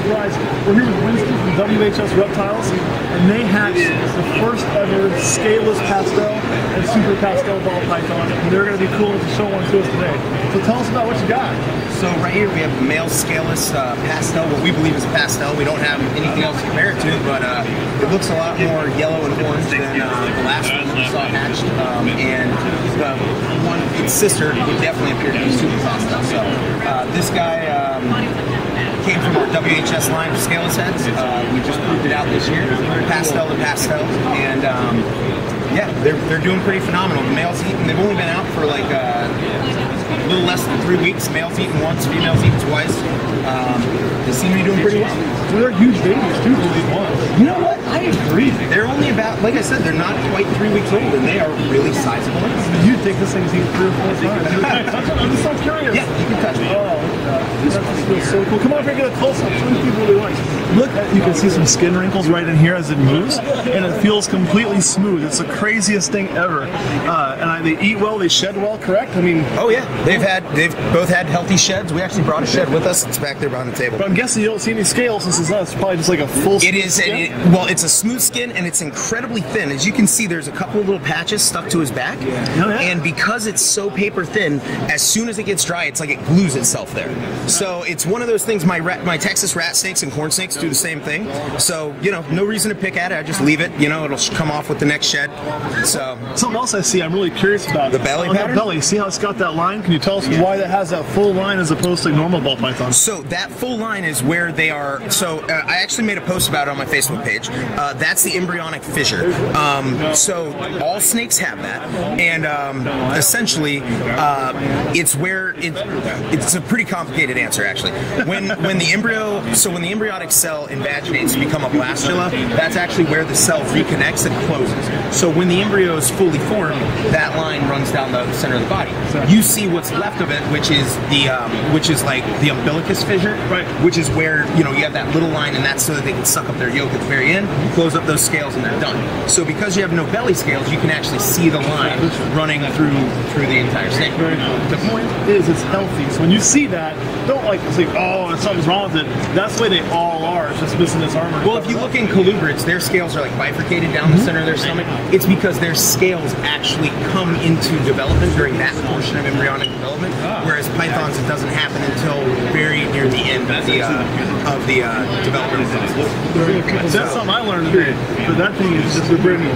surprised. We're here with Winston from WHS Reptiles, and they hatched the first ever scaleless pastel and super pastel ball python, and they're going to be cool to show one to us today. So tell us about what you got. So right here we have the male scaleless pastel, what we believe is pastel. We don't have anything else to compare it to, but it looks a lot more yellow and orange than the last one we saw hatched. And the one, its sister, would definitely appear to be super pastel. So this guy came from our WHS line of scaleless heads. We just proved it out this year, pastel to pastel, and yeah, they're doing pretty phenomenal. The males eating, they've only been out for like a little less than 3 weeks. Males eating once, females eating twice. They seem to be doing pretty well. Well, they're huge babies too for these ones. You know what? I agree. They're only about, like I said, they're not quite 3 weeks old, and they are really sizable. You'd think this thing's eaten 3 or 4 times. I'm just so curious. Yeah, you can touch it. Oh, that feels so cool. Come on, get a close-up. Some people really like. Look, you can see some skin wrinkles right in here as it moves, and it feels completely smooth. It's the craziest thing ever. And they eat well, they shed well, correct? I mean, oh yeah, they've both had healthy sheds. We actually brought a shed with us. It's back there behind the table. But I'm guessing you don't see any scales since it's not. It's probably just like a full. It is. Well, it's a smooth skin and it's incredibly thin. As you can see, there's a couple of little patches stuck to his back, and because it's so paper thin, as soon as it gets dry, it's like it glues itself there. So it's one of those things. My Texas rat snakes and corn snakes do the same thing. So no reason to pick at it. I just leave it. It'll come off with the next shed. So something else I see, I'm really curious about the belly pattern. That belly. See how it's got that line? Can you tell us why that has that full line as opposed to normal ball pythons? So that full line is where they are. So I actually made a post about it on my Facebook page. That's the embryonic fissure. So all snakes have that, and essentially it's where it's a pretty complicated answer actually. When the embryonic cell invaginates to become a blastula, that's actually where the cell reconnects and closes. So when the embryo is fully formed, that line runs down the center of the body. You see what's left of it, which is like the umbilicus fissure, right? Which is where you have that little line, and that's so that they can suck up their yolk at the very end, close up those scales, and they're done. So because you have no belly scales, you can actually see the line running through the entire snake. The point is, it's healthy. So when you see that, don't think, oh, something's wrong with it. That's the way they all are. It's just missing this armor. Well, if you look in colubrids, their scales are like bifurcated down the center of their stomach. It's because their scales actually come into development during that portion of embryonic development, whereas pythons, it doesn't happen until very near the end of the development process. That's something I learned today. But that thing is just a brilliant.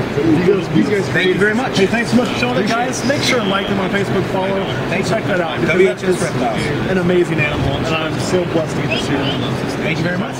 You guys, thank you very much. Hey, thanks so much for showing it, guys. Make sure and like them on Facebook, follow. Check that out. WHS Reptiles. An amazing animal, and I'm so blessed to get to see it. Thank you very much.